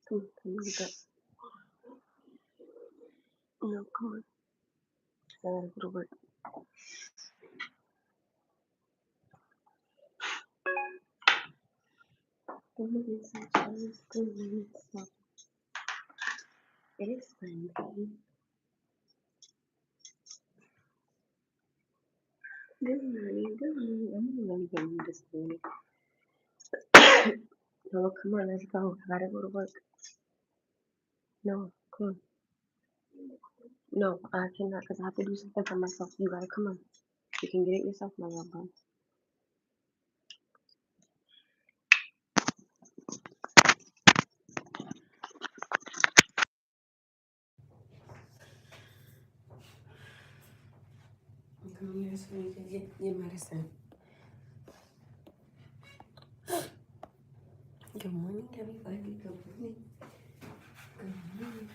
Come on, come on, get that. No, come on. I gotta go to work. Good morning, sunshine. Good morning, sun. It is Sunday. Good morning, good morning. I'm really getting you this morning. No, come on, let's go. I gotta go to work. No, come on. No, I cannot because I have to do something for myself. You gotta come on. You can get it yourself, my love bug. Come here so you can get your medicine. Good morning, everybody. Good morning. Good morning.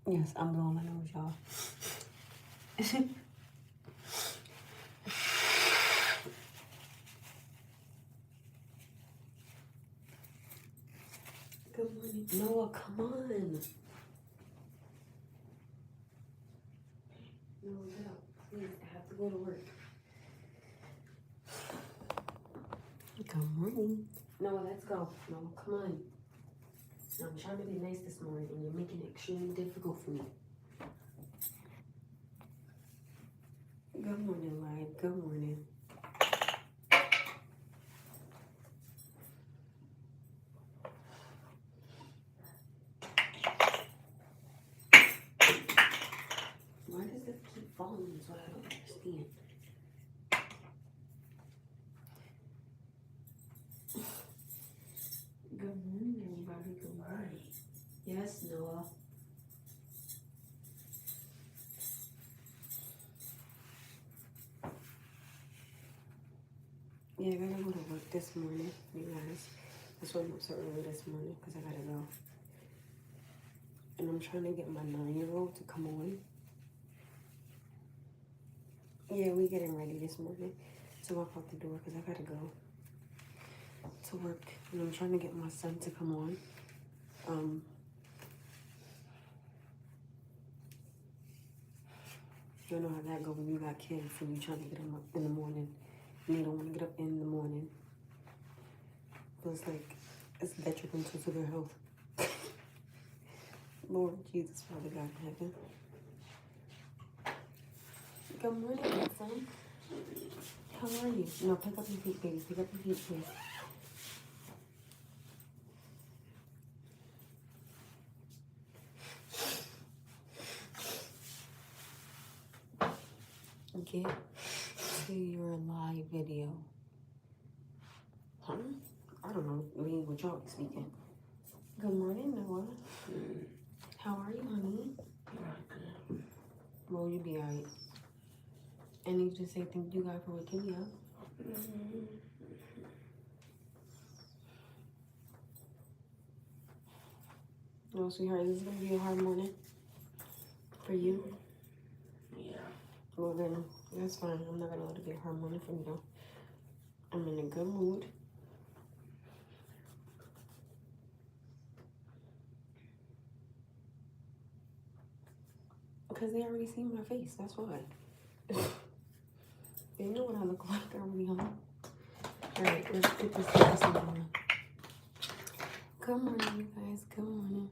Yes, I'm blowing my nose, y'all. Good morning. Noah, come on. No, get up. Please, I have to go to work. Good morning. Noah, let's go. Noah, come on. I'm trying to be nice this morning, and you're making it extremely difficult for me. Good morning, Live. Good morning. Why does this keep falling? So I don't understand. Good morning, everybody. Good morning. Yes, Noah. Yeah, I gotta go to work this morning, you guys. That's why I'm up so early this morning, because I gotta go. And I'm trying to get my 9-year-old to come on. Yeah, we getting ready this morning to walk out the door, because I gotta go to work. And I'm trying to get my son to come on. You know how that go when you got kids and you trying to get them up in the morning. And you don't want to get up in the morning. Feels like it's detrimental to their health. Lord Jesus, Father God in heaven. Good morning, son. How are you? No, pick up your feet, baby. Pick up your feet, please. Get to your live video. Huh? I don't know what y'all be speaking. Good morning, Noah. How are you, honey? Well, you be alright. I need you to say thank you, God, for waking me up. No, sweetheart, this is going to be a hard morning for you. Yeah. Well, then, that's fine. I'm not going to let it be a hard morning for me, though. I'm in a good mood. Because they already seen my face. That's why. They know what I look like already, huh? Alright, let's get this on. Good morning, you guys. Good morning.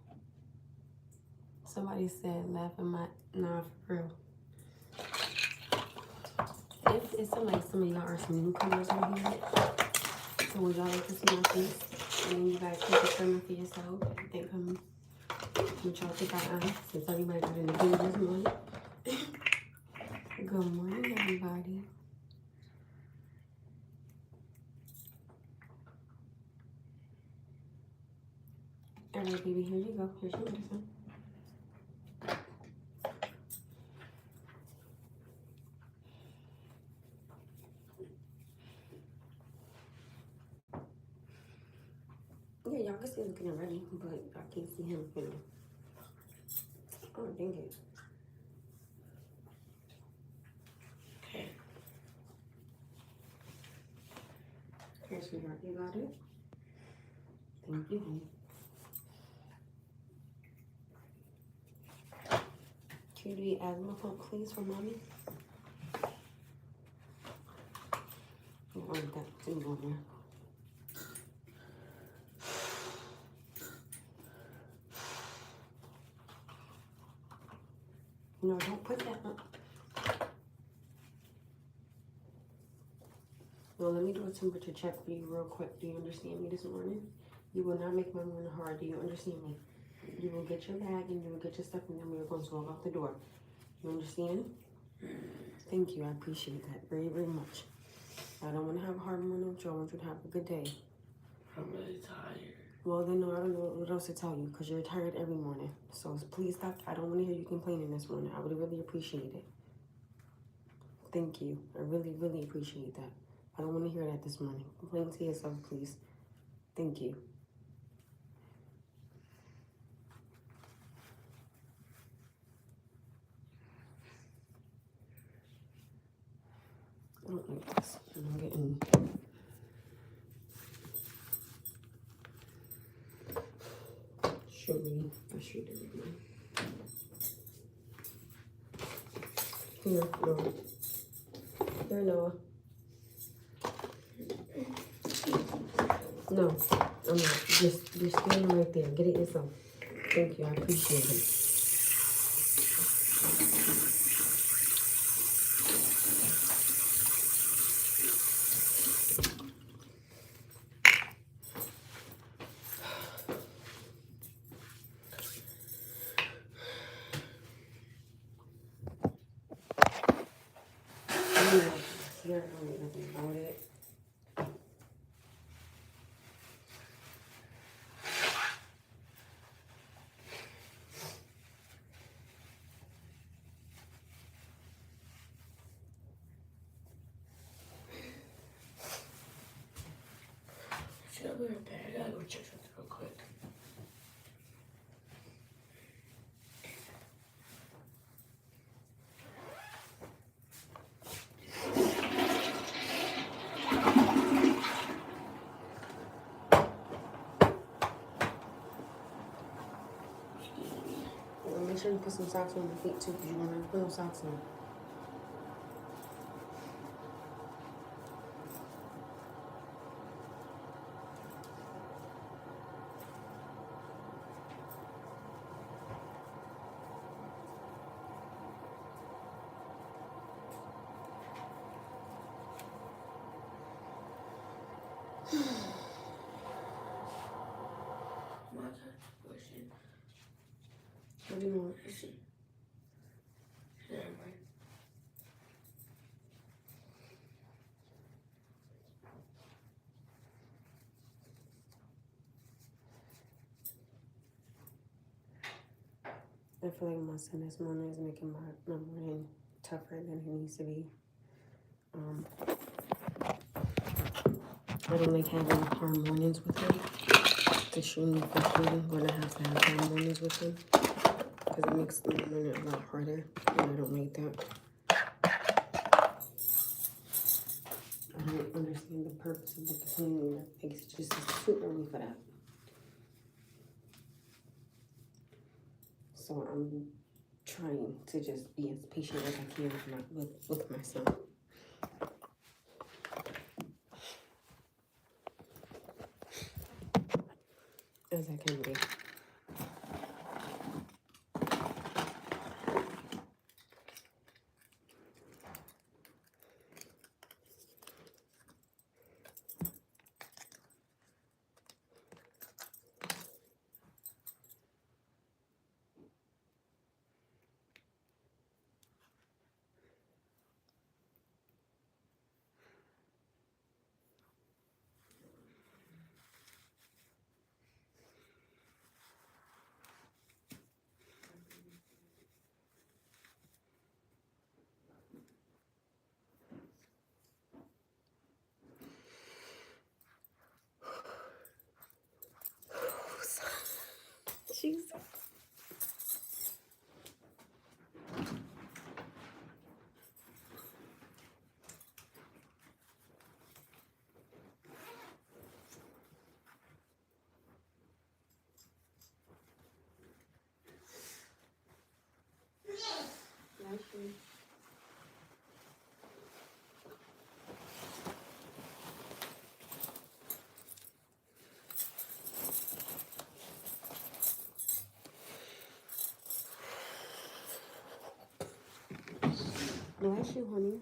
Somebody said, laugh at my... Nah, for real. It's like some of y'all are some newcomers over here. So would y'all like to see my face? And then you guys can determine for yourself if you think I'm... What y'all think I am, since everybody got in the video this morning. Good morning, everybody. Alright, baby, here you go. Here's your medicine. Yeah, y'all I can see him getting ready, but I can't see him getting. Oh, dang it. Okay. Here, sweetheart, you got it? Thank you. Can you do the asthma pump, please, for mommy? Oh, that thing over there. No, don't put that up. No, let me do a temperature check for you real quick. Do you understand me this morning? You will not make my morning hard. Do you understand me? You will get your bag and you will get your stuff and then we are going to walk out the door. You understand? Thank you. I appreciate that very, very much. I don't want to have a hard morning with you. I want you to have a good day. I'm really tired. Well, then, no, I don't know what else to tell you because you're tired every morning. So please stop. I don't want to hear you complaining this morning. I would really appreciate it. Thank you. I really, really appreciate that. I don't want to hear that this morning. Complain to yourself, please. Thank you. I don't like this. I'm getting... sugary. Frustrated right now. Here, Noah. Here, Noah. No, I'm not. Just standing right there. Get it yourself. Thank you. I appreciate it. You're doing nothing about it. Should I be right back? I gotta go check something real quick. Well, make sure you put some socks on your feet too, because you're gonna put no socks on. My question. What do you want? Listen. Never mind. I feel like my son this morning is making my morning tougher than he needs to be. I don't like having hard mornings with him. It's extremely frustrating when I have to have hard mornings with him because it makes the morning a lot harder, and I don't like that. I don't understand the purpose of the complaining. I think it's too early for that. So I'm trying to just be as patient as I can with my son. As I can be. Jesus. Bless you, honey.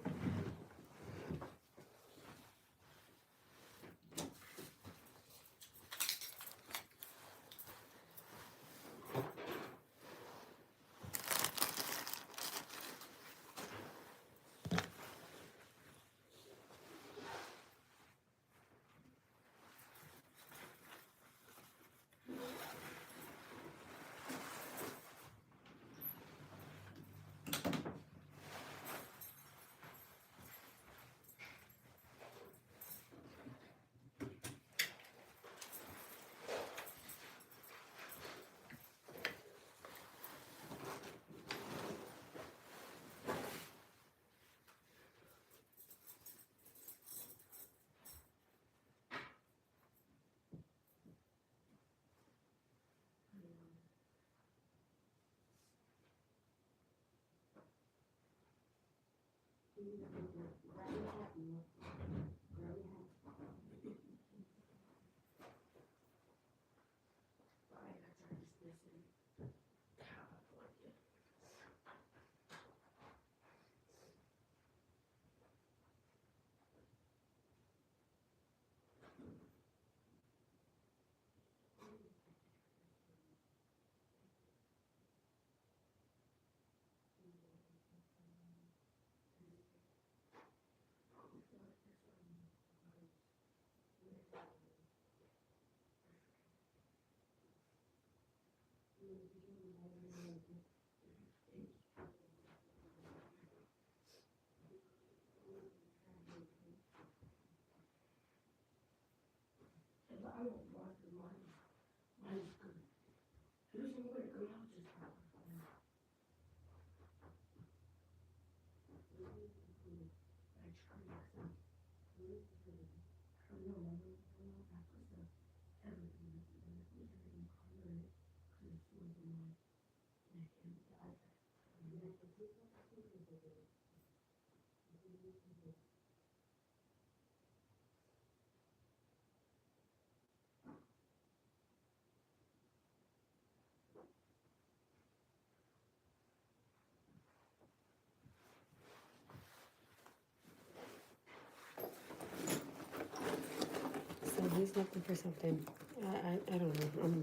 So he's looking for something. I don't know.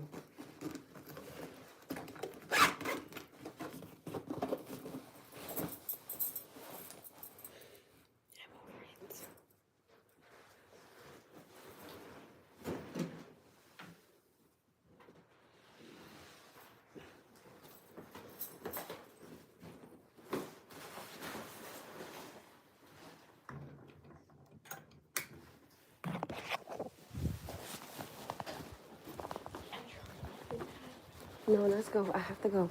No, let's go. I have to go.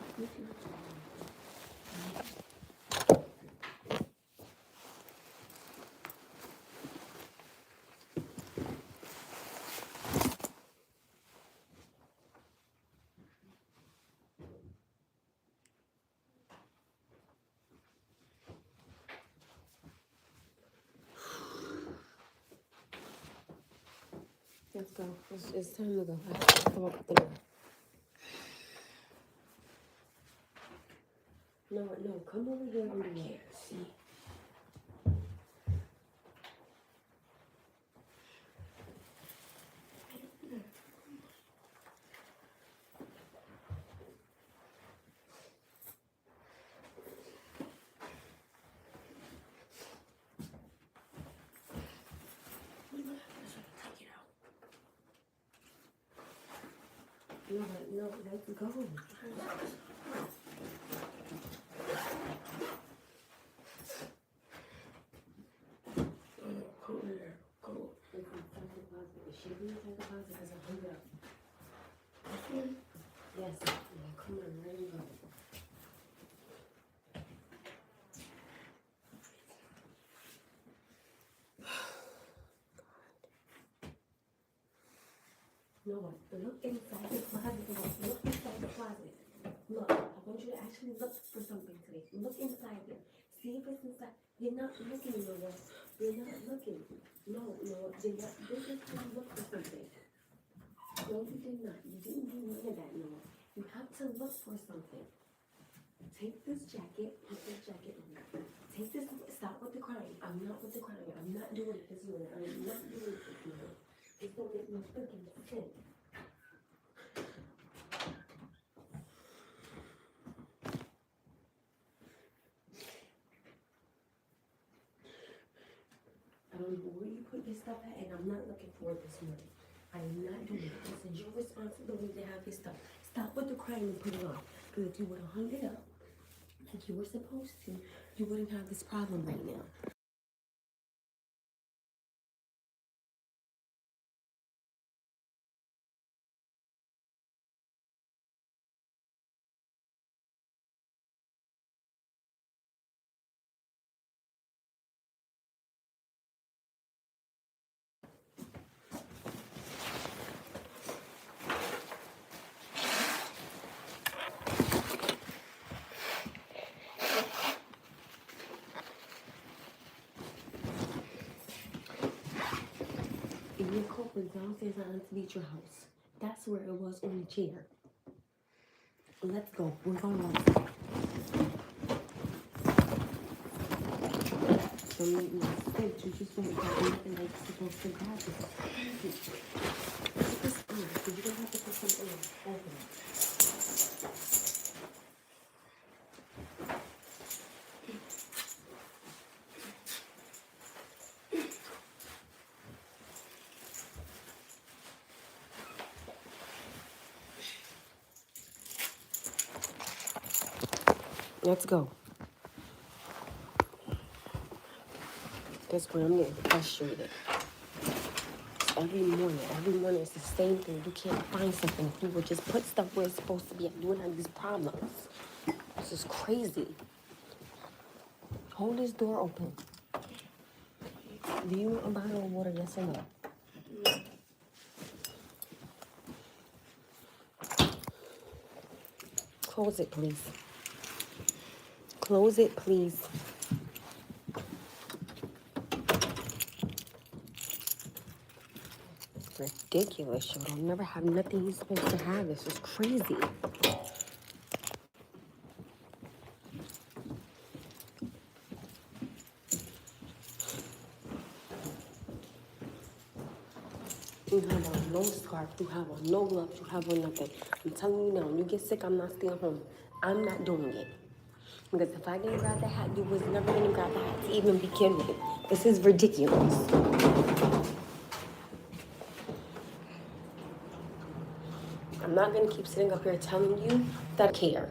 Let's go. It's time to go. I have to walk up the door. No, come over here and do it. See. No, let's go. Go over there. Go. If we take the deposit, is she gonna take the deposit? Because I hung up. This one? Yes, come on, ready to go. No, look inside the closet. Look inside the closet. Look, I want you to actually look for something today. Look inside there. See if it's inside. You're not looking, Noah. You're not looking. No, Noah. You're not. This is to look for something. No, you did not. You didn't do none of that, Noah. You have to look for something. Take this jacket. Put this jacket on. Take this. Stop with the crying. I'm not with the crying. I'm not doing it this morning. I'm not doing it this morning. It don't make no freaking sense. I don't know where you put your stuff at, and I'm not looking for it this morning. I am not doing it. This is your responsibility to have your stuff. Stop with the crying and put it on. Because if you would have hung it up like you were supposed to, you wouldn't have this problem right now. And your coat was downstairs at Aunt Beecher house. That's where it was on the chair. Let's go. We're going outside. Don't make no sense. You just went back nothing like you're supposed to grab it. Put this on, because you're going to have to put something on. Open it. Let's go. That's where I'm getting frustrated. Every morning it's the same thing. You can't find something. If you would just put stuff where it's supposed to be, you wouldn't have these problems. This is crazy. Hold this door open. Do you want a bottle of water, yes or no? Close it, please. Close it, please. Ridiculous. You don't never have nothing you're supposed to have. This is crazy. You have on no scarf, you have on no gloves, you have on nothing. I'm telling you now, when you get sick, I'm not staying home. I'm not doing it. Because if I didn't grab the hat, you was never going to grab the hat to even begin with. This is ridiculous. I'm not going to keep sitting up here telling you that I care.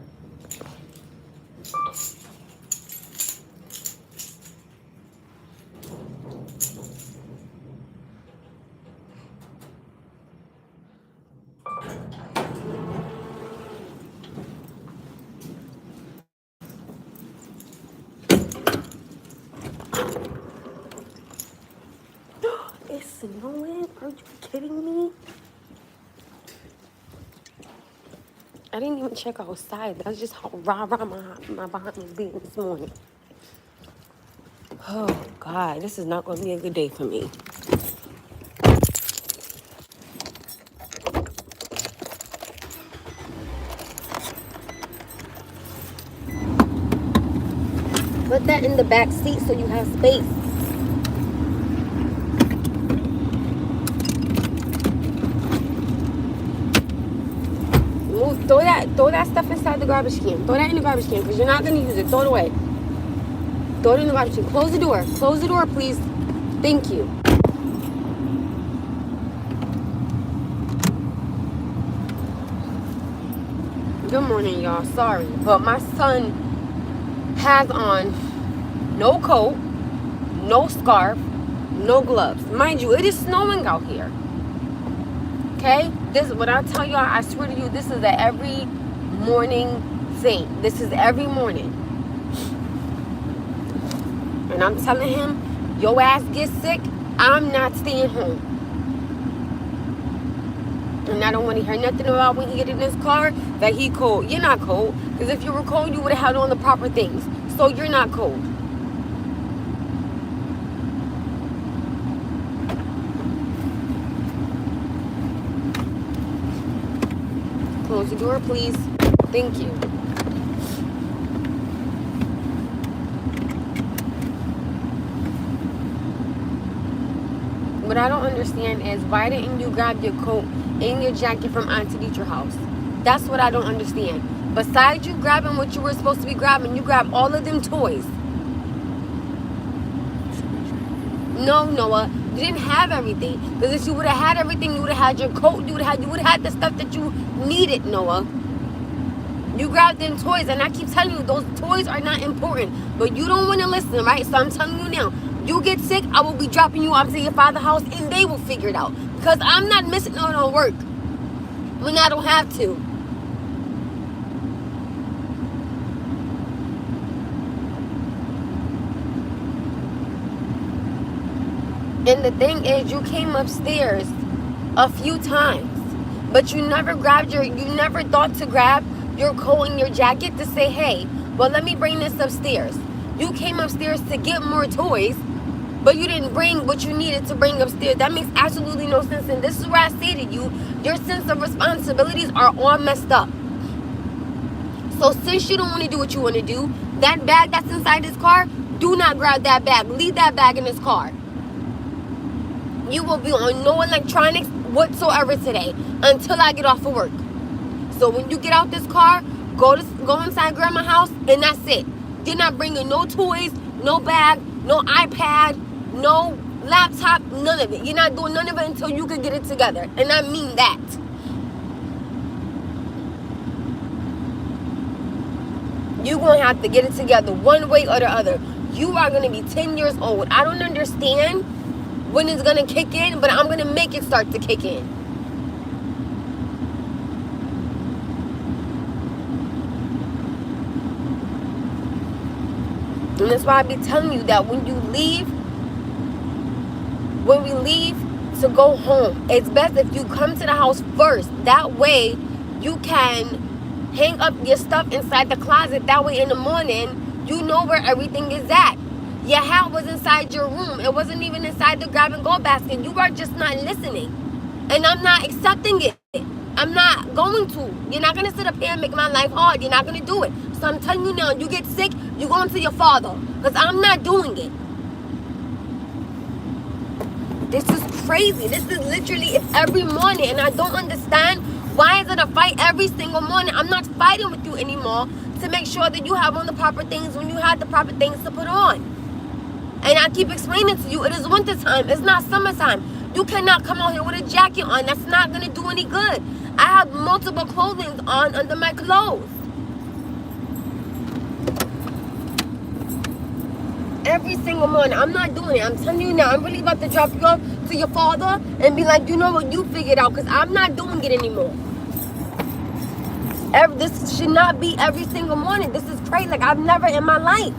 It's snowing? Are you kidding me? I didn't even check outside. That's just how rah-rah my behind was being this morning. Oh, God. This is not going to be a good day for me. Put that in the back seat so you have space. Throw that stuff inside the garbage can. Throw that in the garbage can because you're not going to use it. Throw it away. Throw it in the garbage can. Close the door. Close the door, please. Thank you. Good morning, y'all. Sorry, but my son has on no coat, no scarf, no gloves. Mind you, it is snowing out here. Okay? this, what I tell y'all, I swear to you, this is a every morning thing. This is every morning. And I'm telling him, your ass gets sick, I'm not staying home. And I don't want to hear nothing about when he get in his car that he cold. You're not cold. Because if you were cold, you would have had on the proper things. So you're not cold. Close the door, please. Thank you. What I don't understand is, why didn't you grab your coat and your jacket from Auntie Dietrich's house? That's what I don't understand. Besides you grabbing what you were supposed to be grabbing, you grabbed all of them toys. No, Noah, you didn't have everything. Because if you would have had everything, you would have had your coat, you would have had the stuff that you needed, Noah. You grabbed them toys, and I keep telling you, those toys are not important. But you don't want to listen, right? So I'm telling you now, you get sick, I will be dropping you off to your father's house, and they will figure it out. Because I'm not missing out on work when I don't have to. And the thing is, you came upstairs a few times, but you never thought to grab your coat and your jacket to say, hey, well, let me bring this upstairs. You came upstairs to get more toys, but you didn't bring what you needed to bring upstairs. That makes absolutely no sense. And this is where I say to you, your sense of responsibilities are all messed up. So since you don't want to do what you want to do, that bag that's inside this car, do not grab that bag. Leave that bag in this car. You will be on no electronics whatsoever today until I get off of work. So when you get out this car, go inside grandma's house, and that's it. You're not bringing no toys, no bag, no iPad, no laptop, none of it. You're not doing none of it until you can get it together. And I mean that. You're going to have to get it together one way or the other. You are going to be 10 years old. I don't understand when it's going to kick in, but I'm going to make it start to kick in. And that's why I be telling you that when we leave to go home, it's best if you come to the house first. That way you can hang up your stuff inside the closet. That way in the morning, you know where everything is at. Your hat was inside your room. It wasn't even inside the grab and go basket. You are just not listening. And I'm not accepting it. I'm not going to. You're not going to sit up here and make my life hard. You're not going to do it. So I'm telling you now, you get sick, you're going to your father. Because I'm not doing it. This is crazy. This is literally every morning. And I don't understand, why is it a fight every single morning? I'm not fighting with you anymore to make sure that you have on the proper things when you have the proper things to put on. And I keep explaining to you, it is winter time. It's not summertime. You cannot come out here with a jacket on. That's not going to do any good. I have multiple clothing on under my clothes. Every single morning. I'm not doing it. I'm telling you now, I'm really about to drop you off to your father and be like, you know what, you figured out, because I'm not doing it anymore. This should not be every single morning. This is crazy. Like, I've never in my life.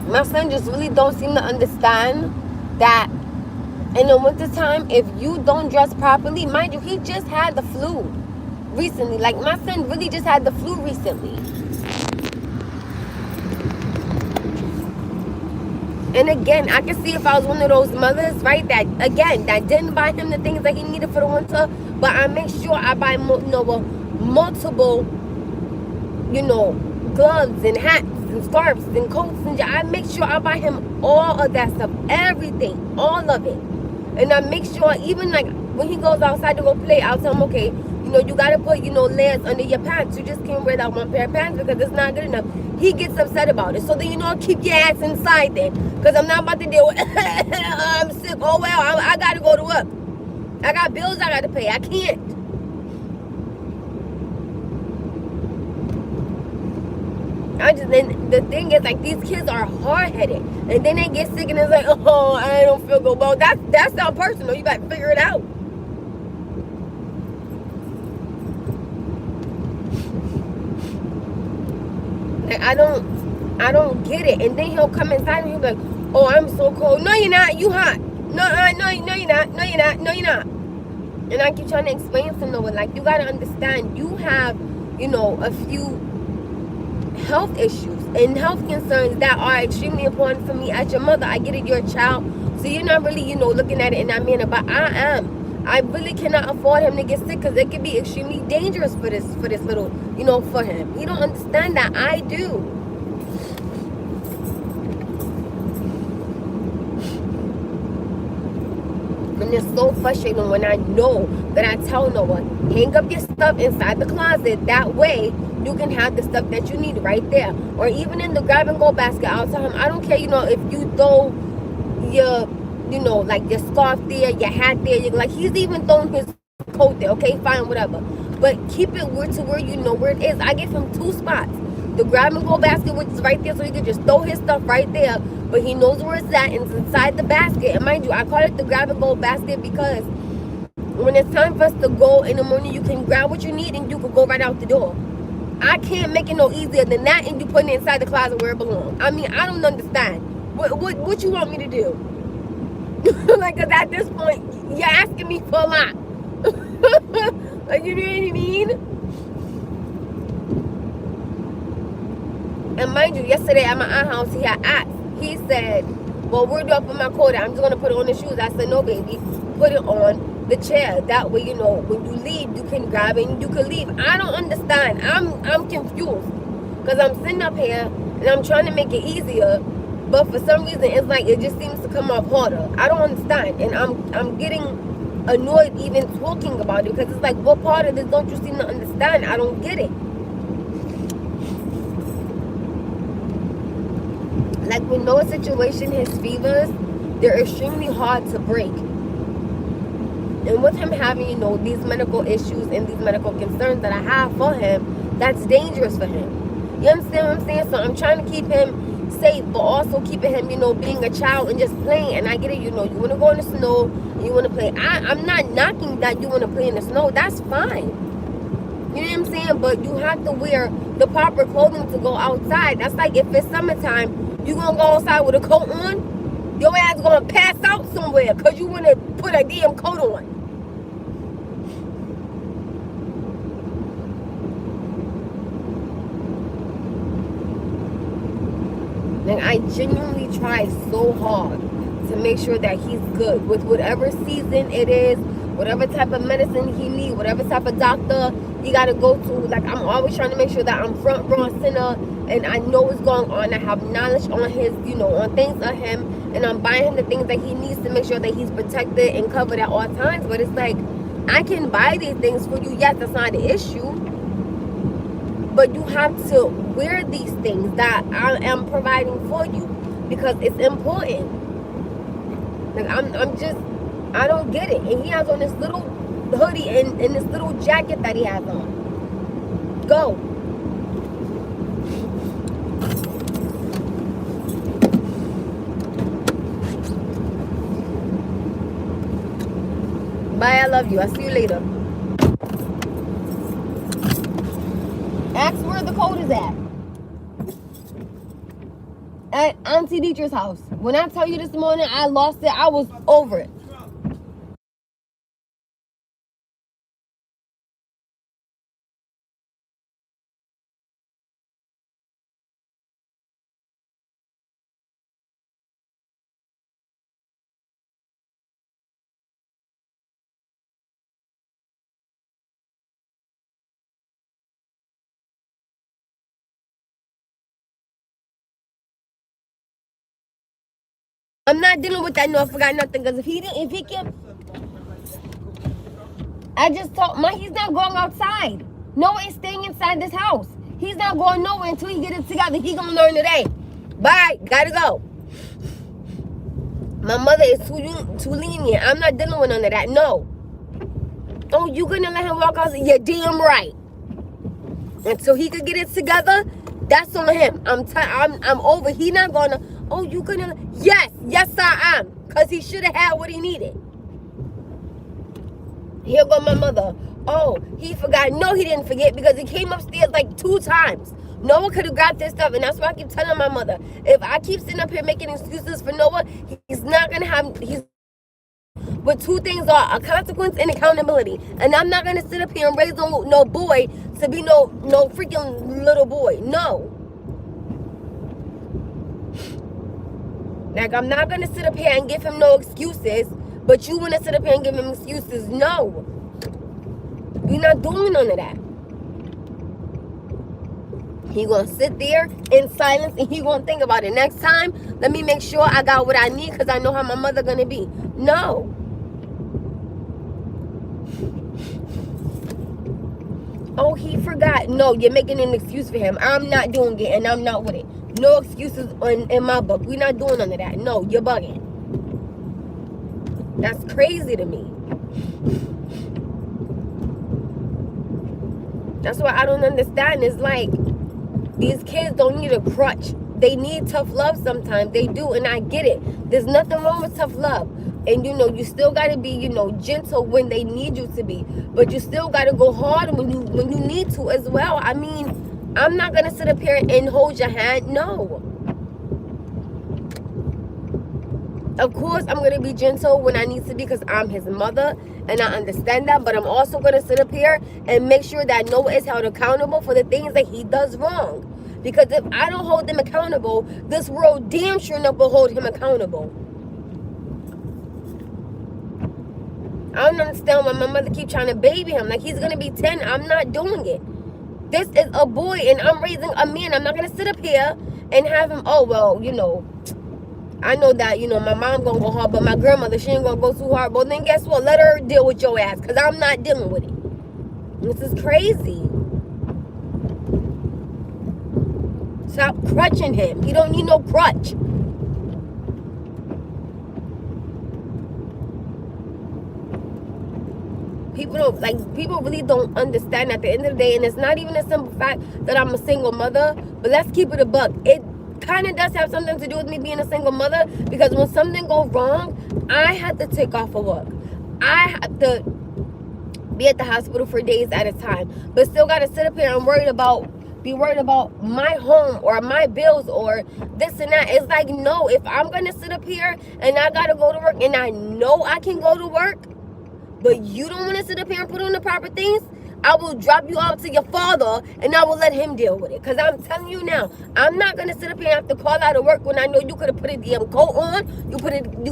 My son just really don't seem to understand that in the wintertime, if you don't dress properly, mind you, he just had the flu recently. Like, my son really just had the flu recently. And again, I can see if I was one of those mothers, right, that didn't buy him the things that he needed for the winter, but I make sure I buy multiple, gloves and hats and scarves and coats, and I make sure I buy him all of that stuff, everything, all of it. And I make sure, even like when he goes outside to go play, I'll tell him, okay, You know, you gotta put, you know, layers under your pants. You just can't wear that one pair of pants because it's not good enough. He gets upset about it. So then, you know, keep your ass inside then. Because I'm not about to deal with, I'm sick. Oh, well, I gotta go to work. I got bills I gotta pay. I can't. And the thing is, like, these kids are hard-headed. And then they get sick and it's like, oh, I don't feel good. Well, that's not personal. You gotta figure it out. Like, I don't get it. And then he'll come inside and he'll be like, oh, I'm so cold. No, you're not. You hot. No, you're not. No, you're not. No, you're not. And I keep trying to explain to Noah, like, you gotta understand, you have, you know, a few health issues and health concerns that are extremely important for me as your mother. I get it, you're a child, so you're not really, you know, looking at it in that manner, but I am. I really cannot afford him to get sick because it could be extremely dangerous for this little, you know, for him. He don't understand that. I do. And it's so frustrating when I know that I tell Noah, hang up your stuff inside the closet. That way you can have the stuff that you need right there. Or even in the grab and go basket, I'll tell him, I don't care, you know, if you throw your, you know, like your scarf there, your hat there, like he's even throwing his coat there, okay, fine, whatever. But keep it to where you know where it is. I give him 2 spots. The grab and go basket, which is right there, so he can just throw his stuff right there. But he knows where it's at, and it's inside the basket. And mind you, I call it the grab and go basket because when it's time for us to go in the morning, you can grab what you need and you can go right out the door. I can't make it no easier than that, and you put it inside the closet where it belongs. I mean, I don't understand. What you want me to do? Like, cause at this point, you're asking me for a lot. Like, you know what I mean? And mind you, yesterday at my aunt's house, he had asked. He said, well, where do I put my coat at? I'm just going to put it on the shoes. I said, no, baby. Put it on the chair. That way, you know, when you leave, you can grab it and you can leave. I don't understand. I'm confused. Because I'm sitting up here and I'm trying to make it easier. But for some reason, it's like it just seems to come off harder. I don't understand. And I'm getting annoyed even talking about it. Because it's like, what part of this don't you seem to understand? I don't get it. Like, with Noah's situation, his fevers, they're extremely hard to break. And with him having, you know, these medical issues and these medical concerns that I have for him, that's dangerous for him. You understand what I'm saying? So I'm trying to keep him safe, but also keeping him, you know, being a child and just playing. And I get it, you know, you want to go in the snow, you want to play. I'm not knocking that you want to play in the snow. That's fine. You know what I'm saying? But you have to wear the proper clothing to go outside. That's like if it's summertime, you gonna go outside with a coat on? Your ass gonna pass out somewhere because you wanna put a damn coat on. And I genuinely try so hard to make sure that he's good with whatever season it is, whatever type of medicine he needs, whatever type of doctor he got to go to. Like, I'm always trying to make sure that I'm front row center and I know what's going on. I have knowledge on his, you know, on things of him, and I'm buying him the things that he needs to make sure that he's protected and covered at all times. But it's like, I can buy these things for you. Yes, that's not the issue. But you have to wear these things that I am providing for you because it's important. Like, I'm just, I don't get it. And he has on this little hoodie and this little jacket that he has on. Go. Bye, I love you. I'll see you later. Ask where the code is at Auntie Dietrich's house. When I tell you this morning I lost it, I was over it. I'm not dealing with that. No, I forgot nothing. Because if he can, I just told he's not going outside. Noah is staying inside this house. He's not going nowhere until he gets it together. He gonna learn today. Bye. Gotta go. My mother is too lenient. I'm not dealing with none of that. No. Oh, you gonna let him walk out? You're damn right. Until he could get it together, that's on him. I'm over. He not gonna. Oh, you gonna? Yes, I am. Cause he should have had what he needed. Here go my mother. Oh, he forgot. No, he didn't forget because he came upstairs like 2 times. Noah could have grabbed this stuff, and that's why I keep telling my mother, if I keep sitting up here making excuses for Noah, he's not gonna have. But 2 things are a consequence and accountability, and I'm not gonna sit up here and raise no boy to be no freaking little boy. No. Like, I'm not gonna sit up here and give him no excuses, but you wanna sit up here and give him excuses. No. We're not doing none of that. He gonna sit there in silence and he gonna think about it. Next time, let me make sure I got what I need because I know how my mother gonna be. No. Oh, he forgot. No, you're making an excuse for him. I'm not doing it and I'm not with it. No excuses in my book. We're not doing none of that. No, you're bugging. That's crazy to me. That's what I don't understand. It's like these kids don't need a crutch. They need tough love sometimes. They do, and I get it. There's nothing wrong with tough love. And, you still got to be, gentle when they need you to be. But you still got to go hard when you need to as well. I mean, I'm not going to sit up here and hold your hand. No. Of course, I'm going to be gentle when I need to be because I'm his mother. And I understand that. But I'm also going to sit up here and make sure that Noah is held accountable for the things that he does wrong. Because if I don't hold them accountable, this world damn sure enough will hold him accountable. I don't understand why my mother keep trying to baby him. Like, he's going to be 10. I'm not doing it. This is a boy, and I'm raising a man. I'm not going to sit up here and have him, oh, well, I know that, my mom going to go hard, but my grandmother, she ain't going to go too hard. Well, then guess what? Let her deal with your ass, because I'm not dealing with it. This is crazy. Stop crutching him. He don't need no crutch. People really don't understand at the end of the day, and it's not even a simple fact that I'm a single mother, but let's keep it a buck. It kind of does have something to do with me being a single mother, because when something goes wrong, I had to take off of work. I had to be at the hospital for days at a time, but still got to sit up here and be worried about my home or my bills or this and that. It's like, no, if I'm going to sit up here and I got to go to work and I know I can go to work, but you don't want to sit up here and put on the proper things, I will drop you off to your father and I will let him deal with it. Because I'm telling you now, I'm not going to sit up here and have to call out of work when I know you could have put a damn coat on, you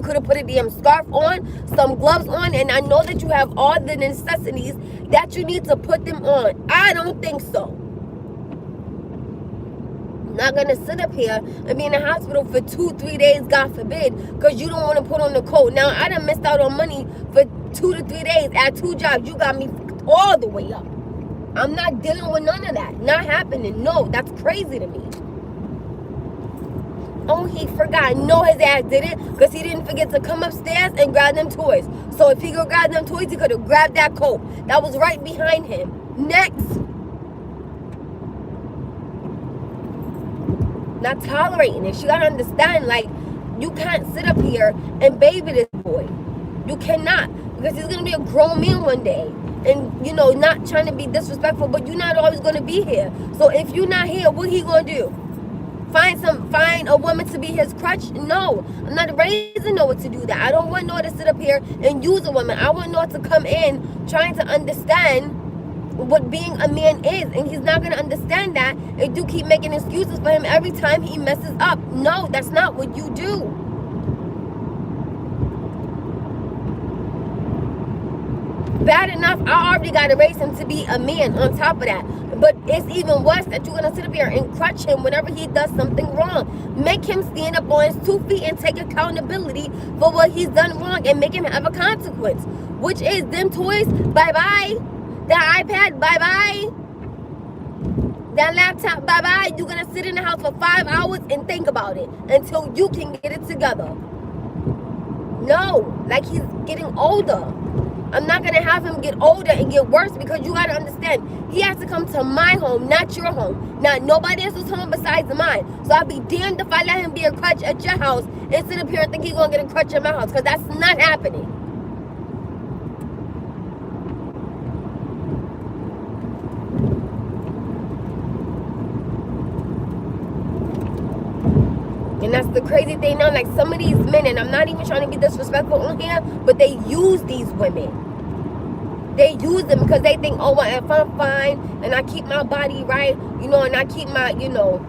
could have put a damn scarf on, some gloves on, and I know that you have all the necessities that you need to put them on. I don't think so. Not gonna sit up here and be in the hospital for 2-3 days, God forbid, because you don't want to put on the coat. Now I done missed out on money for 2 to 3 days at 2 jobs. You got me all the way up. I'm not dealing with none of that. Not happening. No, that's crazy to me. Oh, he forgot. No, his ass did it because he didn't forget to come upstairs and grab them toys. So if he could grab them toys, he could have grabbed that coat that was right behind him. Next. Not tolerating it. You gotta understand, like, you can't sit up here and baby this boy. You cannot, because he's gonna be a grown man one day, and not trying to be disrespectful, but you're not always gonna be here. So if you're not here, what he gonna do? Find a woman to be his crutch? No, I'm not raising Noah to do that. I don't want Noah to sit up here and use a woman. I want Noah to come in trying to understand what being a man is, and he's not going to understand that if you keep making excuses for him every time he messes up. No, that's not what you do. Bad enough, I already got to raise him to be a man on top of that. But it's even worse that you're going to sit up here and crutch him whenever he does something wrong. Make him stand up on his 2 feet and take accountability for what he's done wrong and make him have a consequence. Which is them toys, bye-bye. That iPad, bye-bye. That laptop, bye-bye. You're going to sit in the house for 5 hours and think about it until you can get it together. No, like he's getting older. I'm not going to have him get older and get worse because you got to understand, he has to come to my home, not your home. Not nobody else's home besides mine. So I'll be damned if I let him be a crutch at your house and sit up here and think he's going to get a crutch at my house because that's not happening. And that's the crazy thing now, like some of these men, and I'm not even trying to be disrespectful on here, but they use these women. They use them because they think, oh, well, if I'm fine and I keep my body right, you know, and I keep my, you know,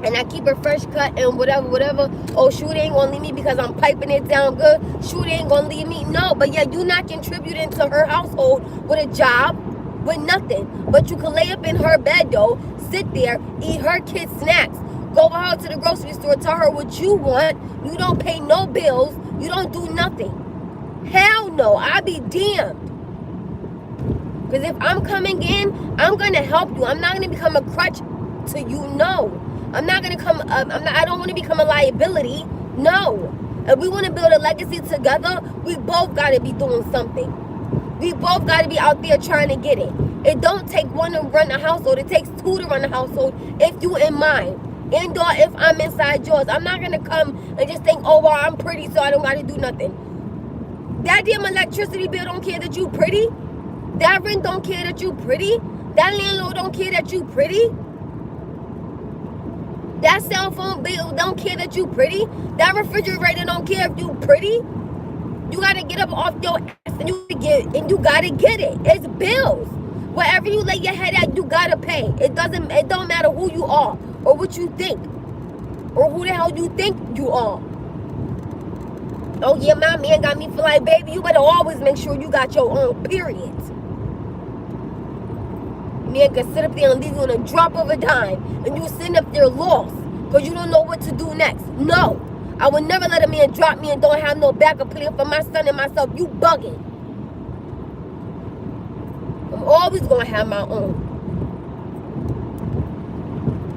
and I keep a fresh cut and whatever, oh, shoot, ain't gonna leave me because I'm piping it down good. Shoot, ain't gonna leave me. No, but yeah, you're not contributing to her household with a job, with nothing. But you can lay up in her bed, though, sit there, eat her kids' snacks. Go out to the grocery store, tell her what you want. You don't pay no bills. You don't do nothing. Hell no, I be damned. Because if I'm coming in, I'm going to help you. I'm not going to become a crutch to you, no. I'm not going to come, I don't want to become a liability, no. If we want to build a legacy together, we both got to be doing something. We both got to be out there trying to get it. It don't take one to run the household. It takes two to run the household if you in mine. And or if I'm inside yours. I'm not going to come and just think, oh, well, I'm pretty, so I don't got to do nothing. That damn electricity bill don't care that you pretty. That rent don't care that you pretty. That landlord don't care that you pretty. That cell phone bill don't care that you pretty. That refrigerator don't care if you pretty. You got to get up off your ass and you got to get it. It's bills. Wherever you lay your head at, you got to pay. It don't matter who you are. Or what you think. Or who the hell you think you are. Oh yeah, my man got me feel like, baby, you better always make sure you got your own, period. Man can sit up there and leave you on a drop of a dime. And you sitting up there lost. Because you don't know what to do next. No. I would never let a man drop me and don't have no backup plan for my son and myself. You bugging. I'm always going to have my own.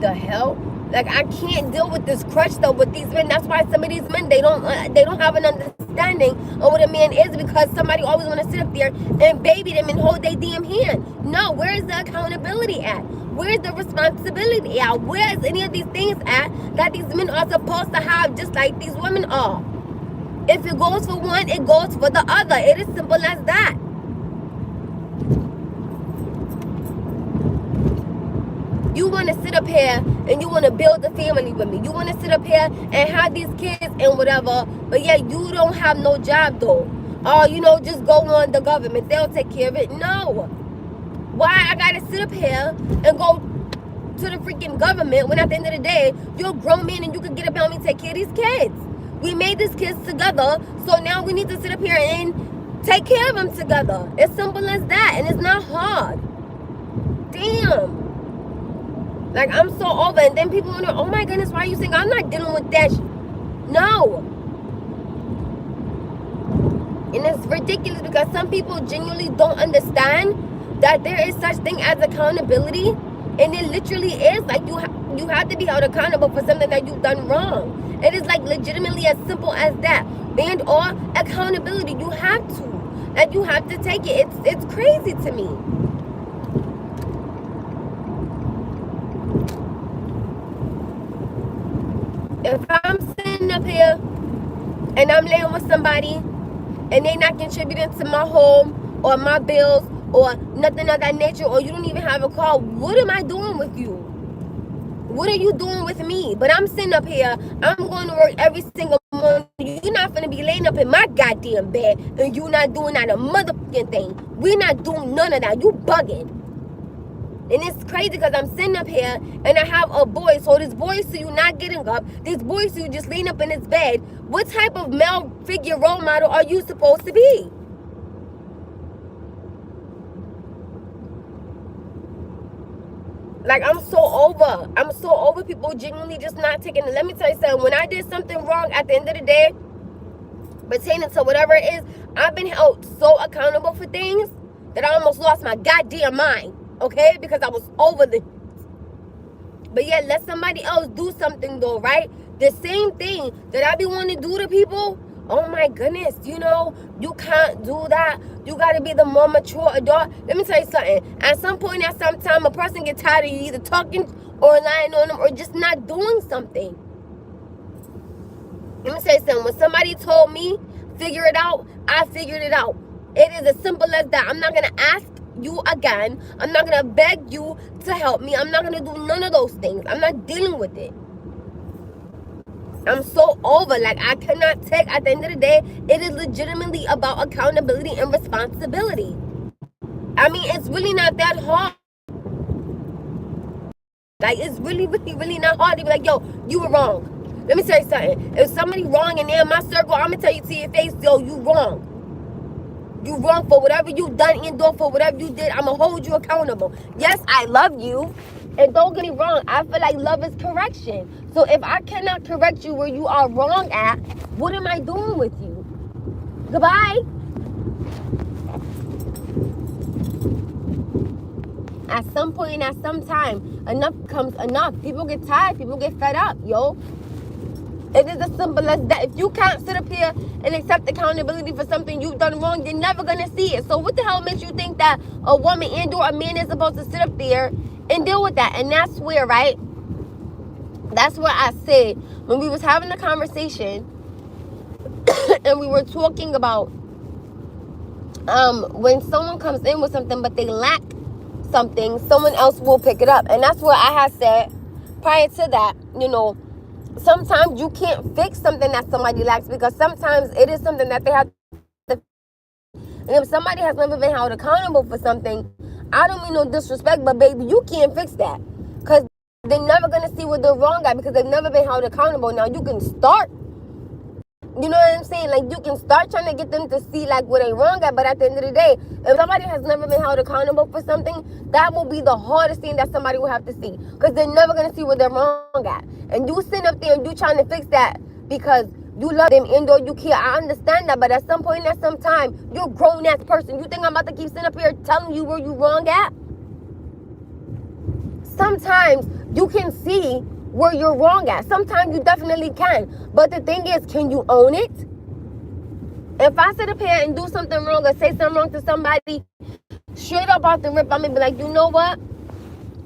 The hell? Like, I can't deal with this crutch though with these men. That's why some of these men, they don't have an understanding of what a man is, because somebody always want to sit up there and baby them and hold their damn hand. No, where is the accountability at? Where's the responsibility at? Where is any of these things at that these men are supposed to have, just like these women are? If it goes for one, it goes for the other. It is simple as that. You want to sit up here and you want to build a family with me. You want to sit up here and have these kids and whatever. But yeah, you don't have no job though. Oh, you know, just go on the government. They'll take care of it. No. Why I got to sit up here and go to the freaking government when at the end of the day, you're a grown man and you can get up and take care of these kids. We made these kids together. So now we need to sit up here and take care of them together. It's simple as that. And it's not hard. Damn. Like, I'm so over. And then people wonder, oh my goodness, why are you saying I'm not dealing with that? No. And it's ridiculous because some people genuinely don't understand that there is such thing as accountability. And it literally is. Like, you have to be held accountable for something that you've done wrong. It is like legitimately as simple as that. And or accountability. You have to. Like, you have to take it. It's crazy to me. If I'm sitting up here and I'm laying with somebody and they not contributing to my home or my bills or nothing of that nature, or you don't even have a car, what am I doing with you? What are you doing with me? But I'm sitting up here, I'm going to work every single morning. You're not going to be laying up in my goddamn bed and you not doing not a motherfucking thing. We're not doing none of that. You bugging. And it's crazy because I'm sitting up here and I have a boy. So this boy see you not getting up. This boy see you just laying up in his bed. What type of male figure role model are you supposed to be? Like, I'm so over people genuinely just not taking it. Let me tell you something. When I did something wrong, at the end of the day, pertaining to whatever it is, I've been held so accountable for things that I almost lost my goddamn mind. Okay? Because I was over the... But yeah, let somebody else do something though, right? The same thing that I be wanting to do to people. Oh my goodness, you know, you can't do that. You gotta be the more mature adult. Let me tell you something. At some point, at some time, a person gets tired of you either talking or lying on them or just not doing something. Let me tell you something. When somebody told me, figure it out, I figured it out. It is as simple as that. I'm not gonna ask you again. I'm not gonna beg you to help me. I'm not gonna do none of those things. I'm not dealing with it. I'm so over. Like, I cannot take, at the end of the day, it is legitimately about accountability and responsibility. I mean, it's really not that hard. Like, it's really, really, really not hard to be like, yo, you were wrong. Let me tell you something. If somebody wrong and they're in my circle, I'm gonna tell you to your face, yo, you wrong. You wrong for whatever you done and do for whatever you did. I'm gonna hold you accountable. Yes, I love you. And don't get me wrong, I feel like love is correction. So if I cannot correct you where you are wrong at, what am I doing with you? Goodbye. At some point, at some time, enough becomes enough. People get tired. People get fed up, yo. It is as simple as that. If you can't sit up here and accept accountability for something you've done wrong, you're never going to see it. So what the hell makes you think that a woman and or a man is supposed to sit up there and deal with that? And that's where, right? That's where I said, when we was having the conversation and we were talking about when someone comes in with something but they lack something, someone else will pick it up. And that's what I had said prior to that, you know, sometimes you can't fix something that somebody lacks because sometimes it is something that they have to. And if somebody has never been held accountable for something, I don't mean no disrespect, but baby, you can't fix that. Because they're never going to see what they're wrong at because they've never been held accountable. Now, you can start, you know what I'm saying? Like, you can start trying to get them to see, like, what they're wrong at. But at the end of the day, if somebody has never been held accountable for something, that will be the hardest thing that somebody will have to see. Because they're never going to see what they're wrong at. And you sitting up there and you trying to fix that because you love them and or you care. I understand that. But at some point, at some time, you're a grown-ass person. You think I'm about to keep sitting up here telling you where you're wrong at? Sometimes you can see where you're wrong at. Sometimes you definitely can. But the thing is, can you own it? If I sit up here and do something wrong or say something wrong to somebody, straight up off the rip, I'm going to be like, you know what?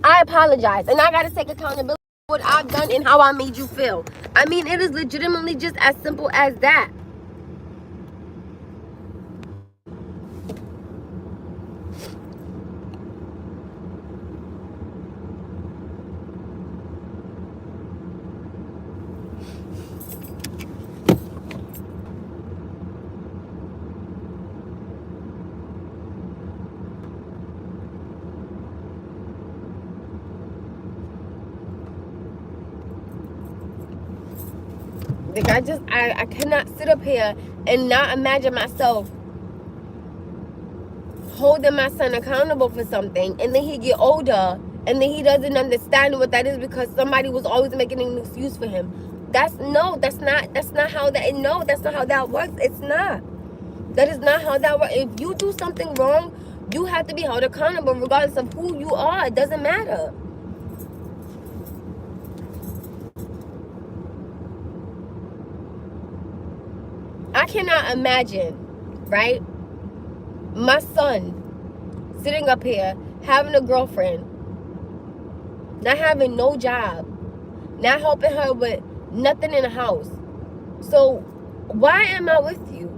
I apologize. And I got to take accountability for what I've done and how I made you feel. I mean, it is legitimately just as simple as that. Like, I cannot sit up here and not imagine myself holding my son accountable for something and then he get older and then he doesn't understand what that is because somebody was always making an excuse for him. That's not how that works. It's not. That is not how that works. If you do something wrong, you have to be held accountable regardless of who you are. It doesn't matter. I cannot imagine, right? My son sitting up here having a girlfriend, not having no job, not helping her with nothing in the house. So why am I with you?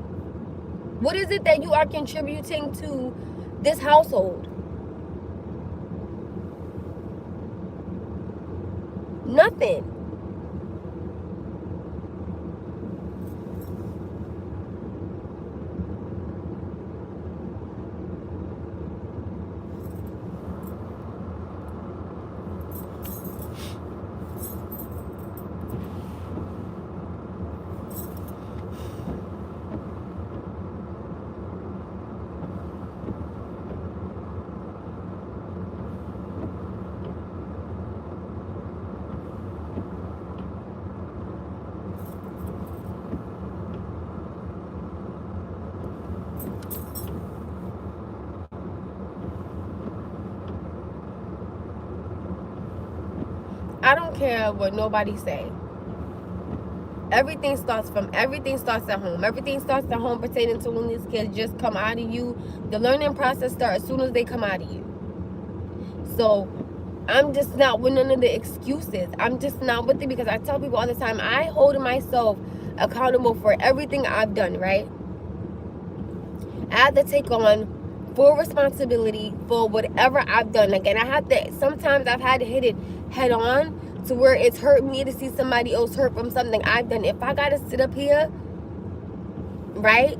What is it that you are contributing to this household? Nothing. I don't care what nobody say. Everything starts at home. Everything starts at home pertaining to when these kids just come out of you. The learning process starts as soon as they come out of you. So I'm just not with none of the excuses. I'm just not with it, because I tell people all the time, I hold myself accountable for everything I've done, right? I have to take on full responsibility for whatever I've done. Like, and I have to, sometimes I've had to hit it head on to where it's hurt me to see somebody else hurt from something I've done. If I gotta sit up here, right,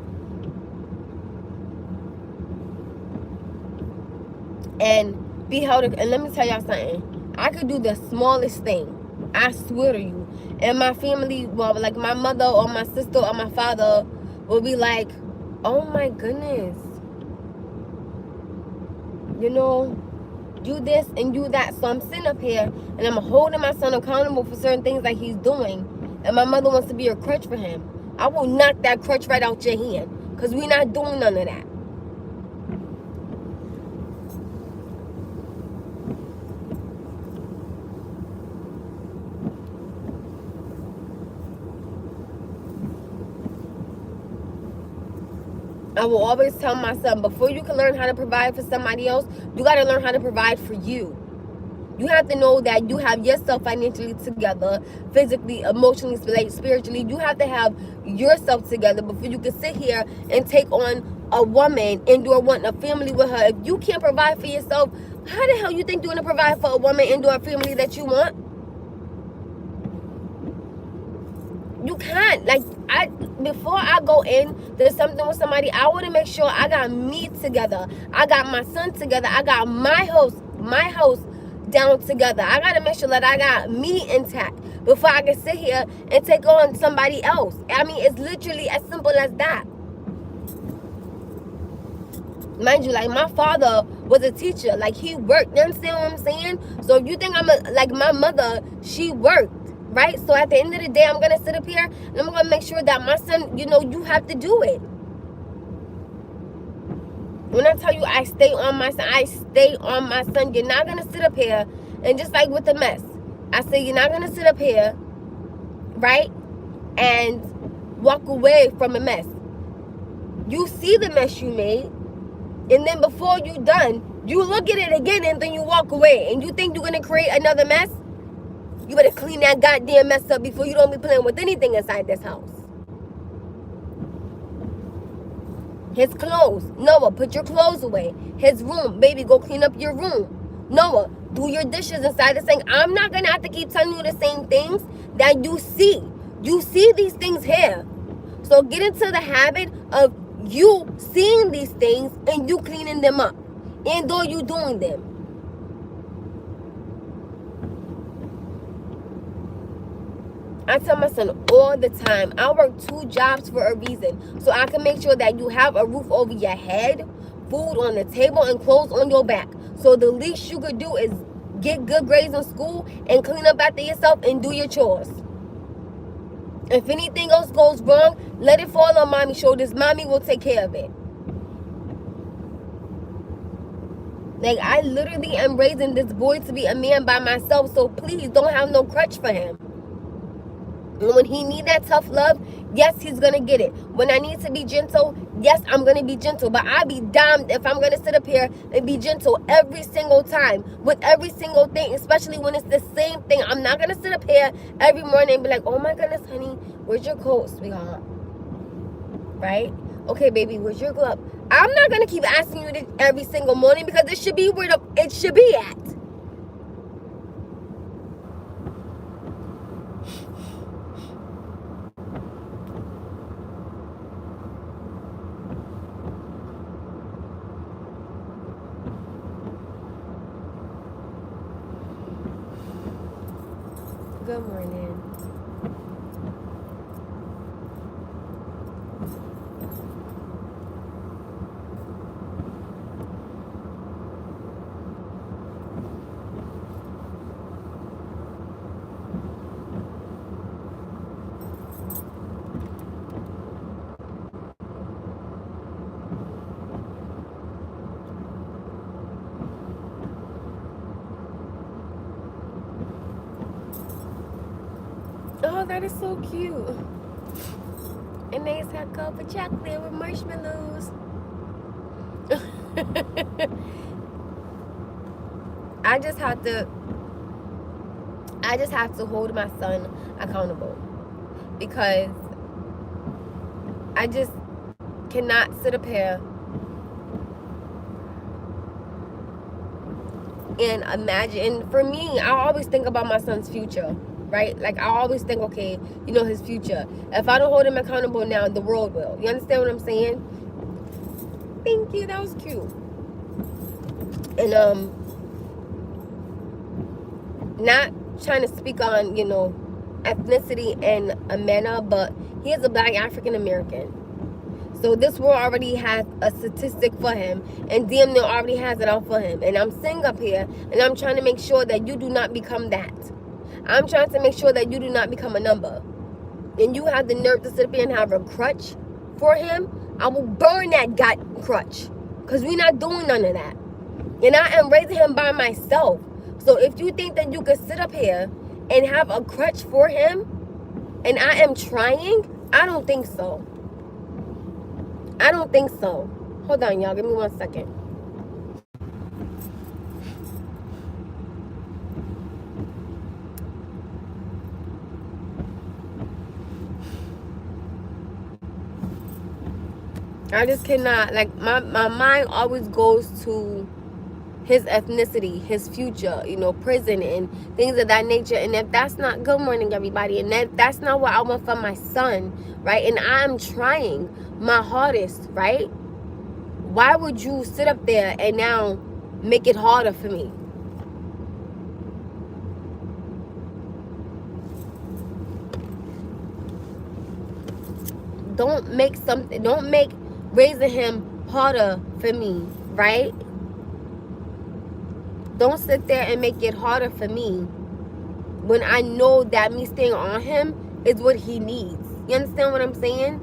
and be held, and let me tell y'all something, I could do the smallest thing, I swear to you, and my family, well, like my mother or my sister or my father will be like, oh my goodness, you know, do this and do that. So I'm sitting up here and I'm holding my son accountable for certain things that he's doing, and my mother wants to be a crutch for him. I will knock that crutch right out your hand, because we're not doing none of that. I will always tell my son, before you can learn how to provide for somebody else, you got to learn how to provide for you. You have to know that you have yourself financially together, physically, emotionally, spiritually. You have to have yourself together before you can sit here and take on a woman and do a family with her. If you can't provide for yourself, how the hell you think you're going to provide for a woman and do a family that you want? You can't. Like, before I go in to something with somebody, I want to make sure I got me together. I got my son together. I got my house down together. I got to make sure that I got me intact before I can sit here and take on somebody else. I mean, it's literally as simple as that. Mind you, like, my father was a teacher. Like, he worked. You understand what I'm saying? So if you think like my mother, she worked. Right? So at the end of the day, I'm going to sit up here and I'm going to make sure that my son, you know, you have to do it. When I tell you I stay on my son, I stay on my son. You're not going to sit up here and just like with the mess. I say you're not going to sit up here, right, and walk away from a mess. You see the mess you made, and then before you're done, you look at it again and then you walk away. And you think you're going to create another mess? You better clean that goddamn mess up before you don't be playing with anything inside this house. His clothes. Noah, put your clothes away. His room. Baby, go clean up your room. Noah, do your dishes inside the sink. I'm not going to have to keep telling you the same things that you see. You see these things here. So get into the habit of you seeing these things and you cleaning them up. And though you doing them. I tell my son all the time, I work 2 jobs for a reason. So I can make sure that you have a roof over your head, food on the table, and clothes on your back. So the least you could do is get good grades in school and clean up after yourself and do your chores. If anything else goes wrong, let it fall on mommy's shoulders. Mommy will take care of it. Like, I literally am raising this boy to be a man by myself. So please don't have no crutch for him. And when he need that tough love, yes, he's going to get it. When I need to be gentle, yes, I'm going to be gentle. But I'll be damned if I'm going to sit up here and be gentle every single time with every single thing, especially when it's the same thing. I'm not going to sit up here every morning and be like, oh my goodness, honey, where's your coat, sweetheart? Right? Okay, baby, where's your glove? I'm not going to keep asking you this every single morning, because it should be where it should be at. Good morning. Oh, that is so cute. And they have cup of chocolate with marshmallows. I just have to hold my son accountable, because I just cannot sit up here and imagine. For me, I always think about my son's future, right? Like, I always think, okay, you know, his future. If I don't hold him accountable now, the world will. You understand what I'm saying? Thank you. That was cute. And not trying to speak on, you know, ethnicity and a manner, but he is a black African American. So this world already has a statistic for him, and damn near already has it out for him. And I'm sitting up here and I'm trying to make sure that you do not become that. I'm trying to make sure that you do not become a number. And you have the nerve to sit up here and have a crutch for him. I will burn that crutch, because we're not doing none of that. And I am raising him by myself. So if you think that you could sit up here and have a crutch for him, and I am trying, I don't think so. I don't think so. Hold on, y'all. Give me 1 second. I just cannot. Like, my mind always goes to his ethnicity, his future, you know, prison and things of that nature. And if that's not, good morning, everybody. And if that's not what I want for my son, right? And I'm trying my hardest, right? Why would you sit up there and now make it harder for me? Don't make raising him harder for me, right? Don't sit there and make it harder for me when I know that me staying on him is what he needs. You understand what I'm saying?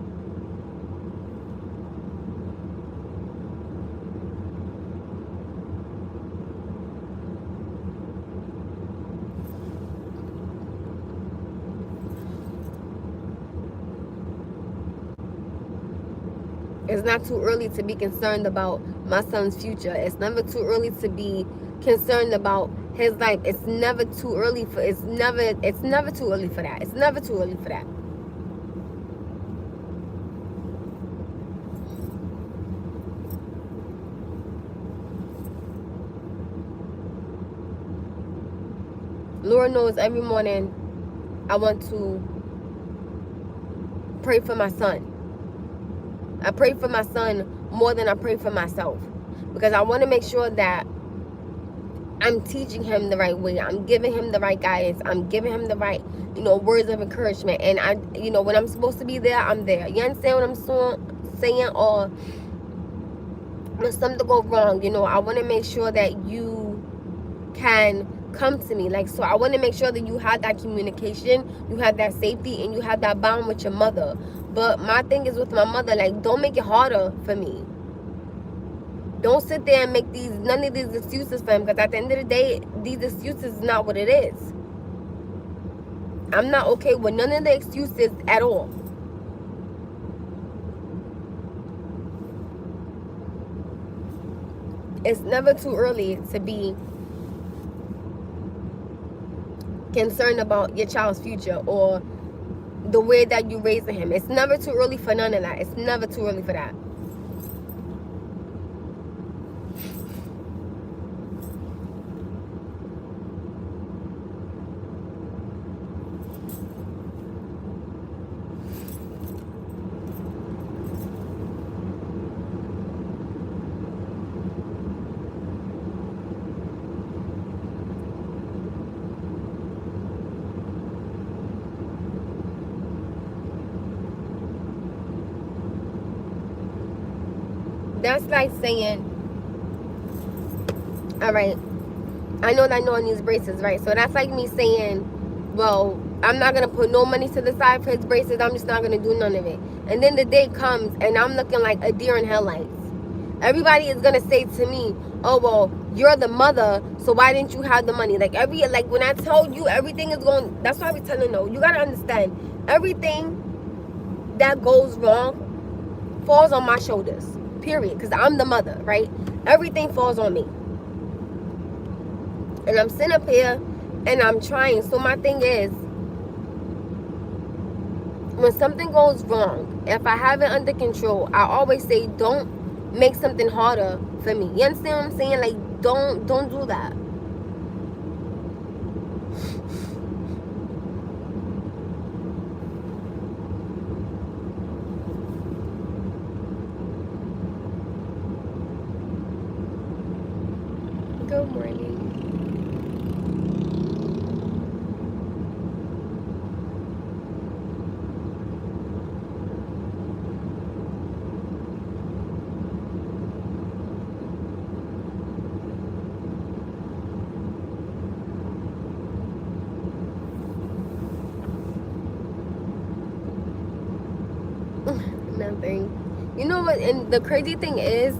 It's not too early to be concerned about my son's future. It's never too early to be concerned about his life. It's never too early for it's never too early for that. It's never too early for that. Lord knows every morning I want to pray for my son. I pray for my son more than I pray for myself, because I want to make sure that I'm teaching him the right way. I'm giving him the right guidance. I'm giving him the right, you know, words of encouragement. And I, you know, when I'm supposed to be there, I'm there. You understand what I'm saying? Or when something go wrong, you know, I want to make sure that you can come to me. Like, so I want to make sure that you have that communication, you have that safety, and you have that bond with your mother. But my thing is with my mother, like, don't make it harder for me. Don't sit there and make none of these excuses for him, because at the end of the day, these excuses is not what it is. I'm not okay with none of the excuses at all. It's never too early to be concerned about your child's future or the way that you're raising him. It's never too early for none of that. It's never too early for that. That's like saying, all right, I know that no one needs braces, right? So that's like me saying, well, I'm not going to put no money to the side for his braces. I'm just not going to do none of it. And then the day comes and I'm looking like a deer in headlights. Everybody is gonna say to me, oh well, you're the mother, so why didn't you have the money? Like when I tell you everything is going, that's why I be telling no. You gotta understand, everything that goes wrong falls on my shoulders. Period. Because I'm the mother, right? Everything falls on me. And I'm sitting up here and I'm trying. So my thing is, when something goes wrong, if I have it under control, I always say don't make something harder for me. You understand what I'm saying? Like don't do that. Good morning. Nothing. You know what? And the crazy thing is,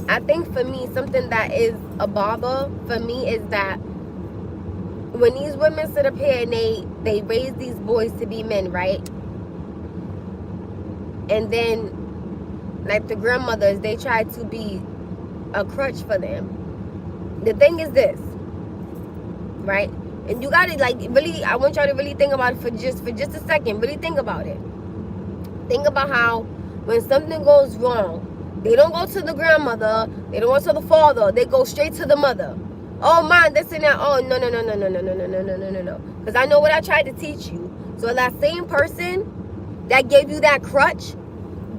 I think for me, something that is a bother for me is that when these women sit up here and they raise these boys to be men, right? And then, like the grandmothers, they try to be a crutch for them. The thing is this, right? And you gotta like really, I want y'all to really think about it for just a second. Really think about it. Think about how when something goes wrong, they don't go to the grandmother, they don't go to the father, they go straight to the mother. Oh, mom, this and that. Oh, no. Because I know what I tried to teach you. So that same person that gave you that crutch,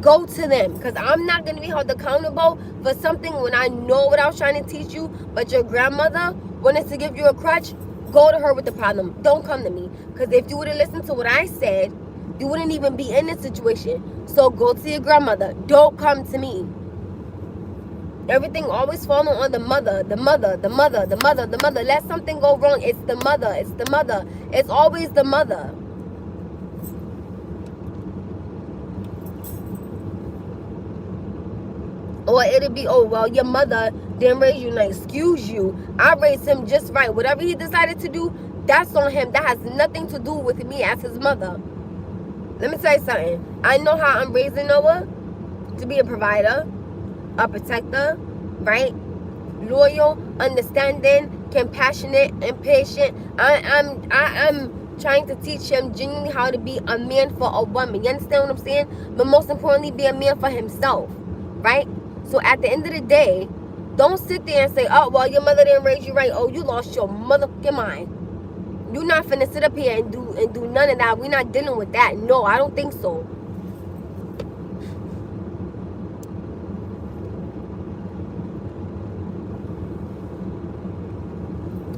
go to them. Because I'm not going to be held accountable for something when I know what I was trying to teach you, but your grandmother wanted to give you a crutch. Go to her with the problem. Don't come to me. Because if you would have listened to what I said, you wouldn't even be in this situation. So go to your grandmother. Don't come to me. Everything always falling on the mother. Let something go wrong, it's the mother. It's always the mother. Or it'll be, oh, well, your mother didn't raise you. Now, excuse you. I raised him just right. Whatever he decided to do, that's on him. That has nothing to do with me as his mother. Let me tell you something. I know how I'm raising Noah to be a provider, a protector, right? Loyal, understanding, compassionate, and patient. I'm trying to teach him genuinely how to be a man for a woman. You understand what I'm saying? But most importantly, be a man for himself, right? So at the end of the day, don't sit there and say, oh, well, your mother didn't raise you right. Oh, you lost your motherfucking mind. You're not finna sit up here and do none of that. We're not dealing with that. No, I don't think so.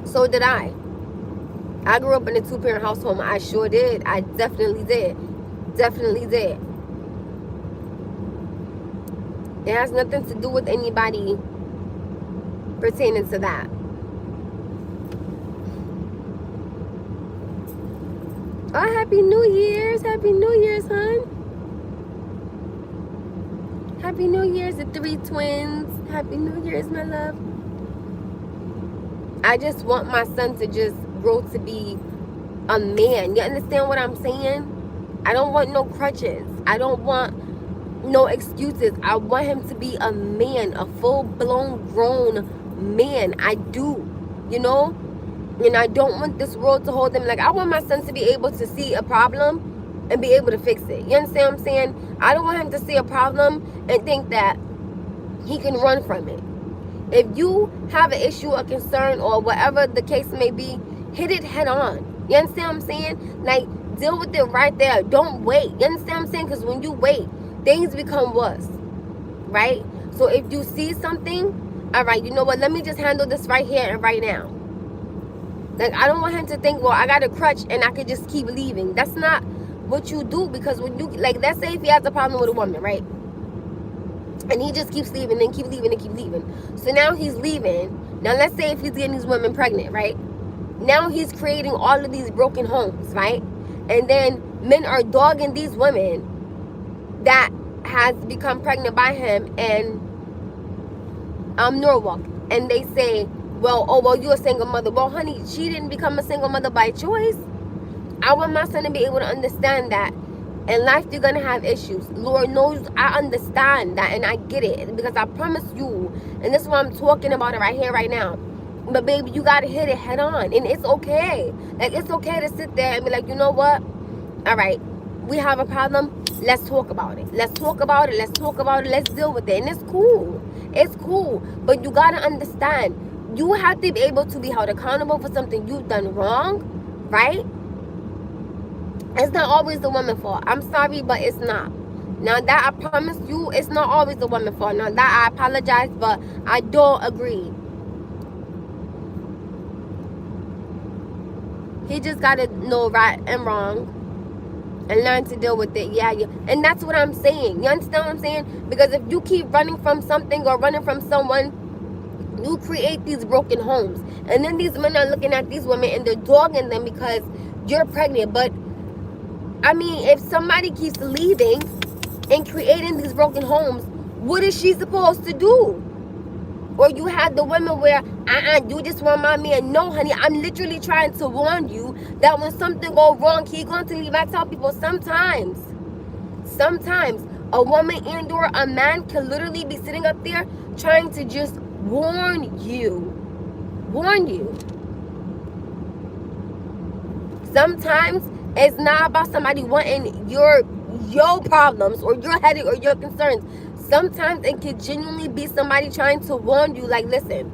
So did I. I grew up in a two-parent household. I sure did. I definitely did. Definitely did. It has nothing to do with anybody pertaining to that. Oh, Happy New Year's. Happy New Year's, hon. Happy New Year's, the three twins. Happy New Year's, my love. I just want my son to just grow to be a man. You understand what I'm saying? I don't want no crutches. I don't want no excuses. I want him to be a man, a full-blown grown man. I do, you know? And I don't want this world to hold him. Like, I want my son to be able to see a problem and be able to fix it. You understand what I'm saying? I don't want him to see a problem and think that he can run from it. If you have an issue, a concern, or whatever the case may be, hit it head on. You understand what I'm saying? Like, deal with it right there. Don't wait. You understand what I'm saying? Because when you wait, things become worse. Right? So if you see something, all right, you know what? Let me just handle this right here and right now. Like, I don't want him to think, well, I got a crutch and I could just keep leaving. That's not what you do. Because when you, like, let's say if he has a problem with a woman, right? And he just keeps leaving and keep leaving and keep leaving. So now he's leaving. Now let's say if he's getting these women pregnant, right? Now he's creating all of these broken homes, right? And then men are dogging these women that has become pregnant by him, and Norwalk, and they say, well, oh, well, you're a single mother. Well, honey, she didn't become a single mother by choice. I want my son to be able to understand that in life you're going to have issues. Lord knows I understand that, and I get it, because I promise you, and this is why I'm talking about it right here, right now. But baby, you got to hit it head on, and it's okay. Like, it's okay to sit there and be like, you know what? All right, we have a problem. Let's talk about it. Let's talk about it. Let's talk about it. Let's deal with it. And it's cool. It's cool. But you got to understand, you have to be able to be held accountable for something you've done wrong, right? It's not always the woman's fault. I'm sorry, but it's not. Now that I promise you, it's not always the woman's fault. Now that I apologize, but I don't agree. He just got to know right and wrong and learn to deal with it. Yeah. And that's what I'm saying. You understand what I'm saying? Because if you keep running from something or running from someone, you create these broken homes. And then these men are looking at these women and they're dogging them because you're pregnant. But, I mean, if somebody keeps leaving and creating these broken homes, what is she supposed to do? Or you have the women where, you just want my man. No, honey, I'm literally trying to warn you that when something goes wrong, he's going to leave. I tell people sometimes, a woman and or a man can literally be sitting up there trying to just warn you. Sometimes it's not about somebody wanting your problems or your headache or your concerns. Sometimes it can genuinely be somebody trying to warn you, like, listen,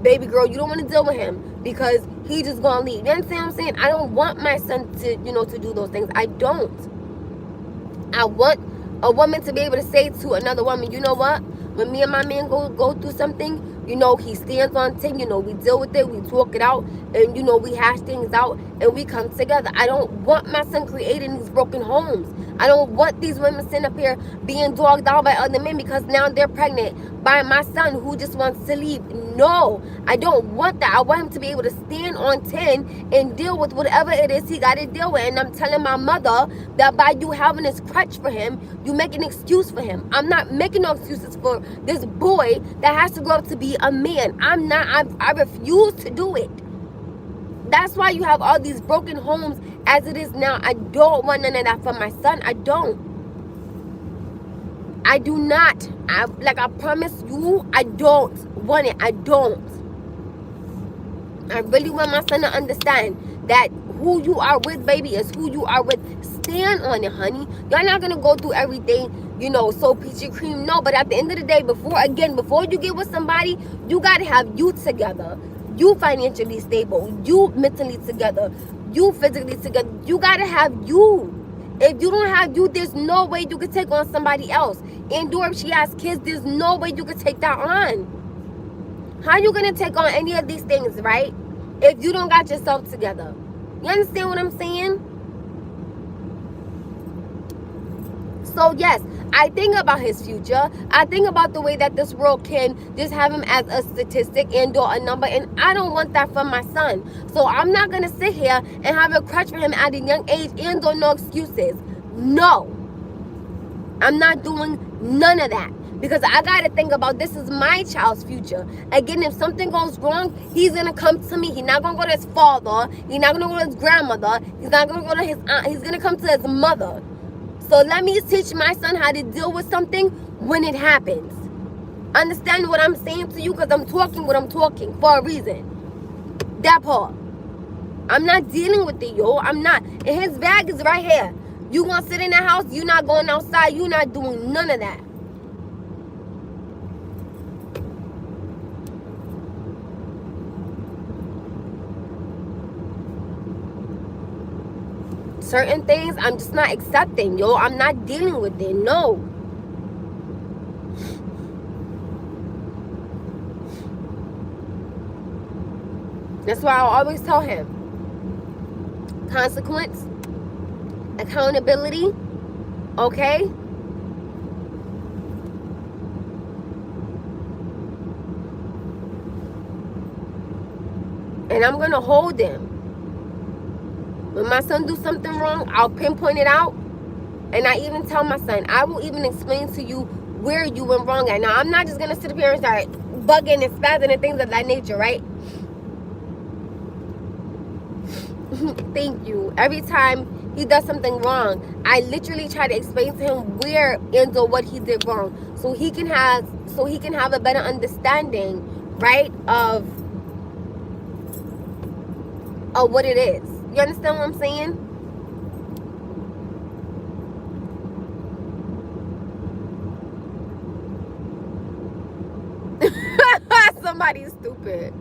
baby girl, you don't want to deal with him because he just gonna leave. You understand what I'm saying? I don't want my son to, to do those things. I don't. I want a woman to be able to say to another woman, you know what? When me and my man go through something, he stands on 10, we deal with it, we talk it out, and, we hash things out, and we come together. I don't want my son creating these broken homes. I don't want these women sitting up here being dogged out by other men because now they're pregnant by my son who just wants to leave. No, I don't want that. I want him to be able to stand on 10 and deal with whatever it is he got to deal with. And I'm telling my mother that by you having this crutch for him, you make an excuse for him. I'm not making no excuses for this boy that has to grow up to be a man. I refuse to do it. That's why you have all these broken homes as it is now. I don't want none of that for my son. I don't. I do not. I promise you, I don't want it. I don't. I really want my son to understand that who you are with, baby, is who you are with. Stand on it, honey. You're not going to go through everything, so peachy cream. No, but at the end of the day, before you get with somebody, you got to have you together. You financially stable, you mentally together, you physically together. You gotta have you. If you don't have you, there's no way you can take on somebody else. And if she has kids, there's no way you can take that on. How you gonna take on any of these things, right? If you don't got yourself together. You understand what I'm saying? So yes, I think about his future. I think about the way that this world can just have him as a statistic and or a number, and I don't want that for my son. So I'm not gonna sit here and have a crutch for him at a young age and or no excuses. No, I'm not doing none of that because I gotta think about this is my child's future. Again, if something goes wrong, he's gonna come to me. He's not gonna go to his father. He's not gonna go to his grandmother. He's not gonna go to his aunt. He's gonna come to his mother. So let me teach my son how to deal with something when it happens. Understand what I'm saying to you? Because I'm talking what I'm talking for a reason. That part. I'm not dealing with it, yo. I'm not. And his bag is right here. You gonna sit in the house? You not going outside? You not doing none of that. Certain things I'm just not accepting, yo. I'm not dealing with it. No. That's why I always tell him. Consequence. Accountability. Okay? And I'm going to hold him. When my son do something wrong, I'll pinpoint it out. And I even tell my son, I will even explain to you where you went wrong at. Now, I'm not just going to sit up here and start bugging and spazzing and things of that nature, right? Thank you. Every time he does something wrong, I literally try to explain to him where and or what he did wrong, so he can have a better understanding, right, of what it is. You understand what I'm saying? Somebody's stupid.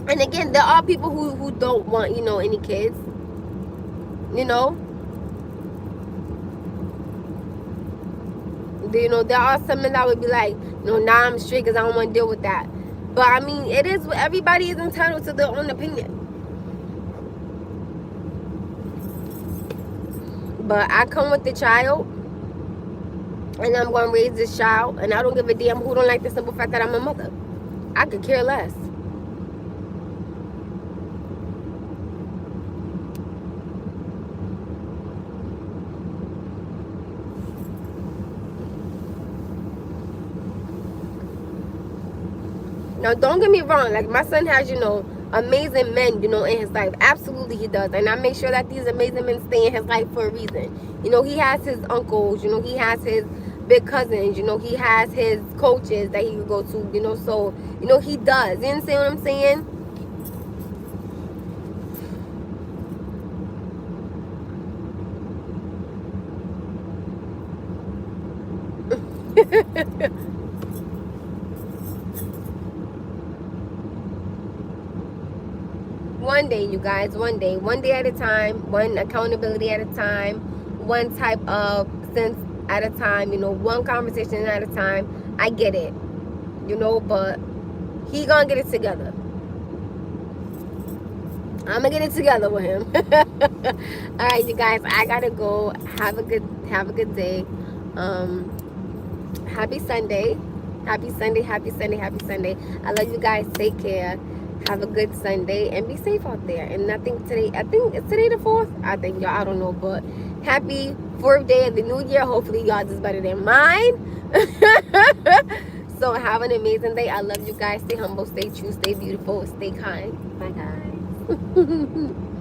And again, there are people who don't want, any kids. There are some men that would be like, nah, I'm straight because I don't want to deal with that. But I mean, it is, everybody is entitled to their own opinion. But I come with the child, and I'm going to raise this child, and I don't give a damn who don't like the simple fact that I'm a mother. I could care less. Now, don't get me wrong. Like, my son has, amazing men, in his life. Absolutely, he does. And I make sure that these amazing men stay in his life for a reason. He has his uncles. He has his big cousins. He has his coaches that he can go to. So, he does. You understand what I'm saying? One day, you guys, one day at a time, one accountability at a time, one type of sense at a time, one conversation at a time. I get it, but he gonna get it together. I'm gonna get it together with him. All right, you guys, I gotta go. Have a good day. Happy Sunday. Happy Sunday. I love you guys. Take care. Have a good Sunday and be safe out there. And I think it's today the 4th. I think y'all, I don't know, but happy 4th day of the new year. Hopefully y'all is better than mine. So have an amazing day. I love you guys. Stay humble, stay true, stay beautiful, stay kind. Bye guys.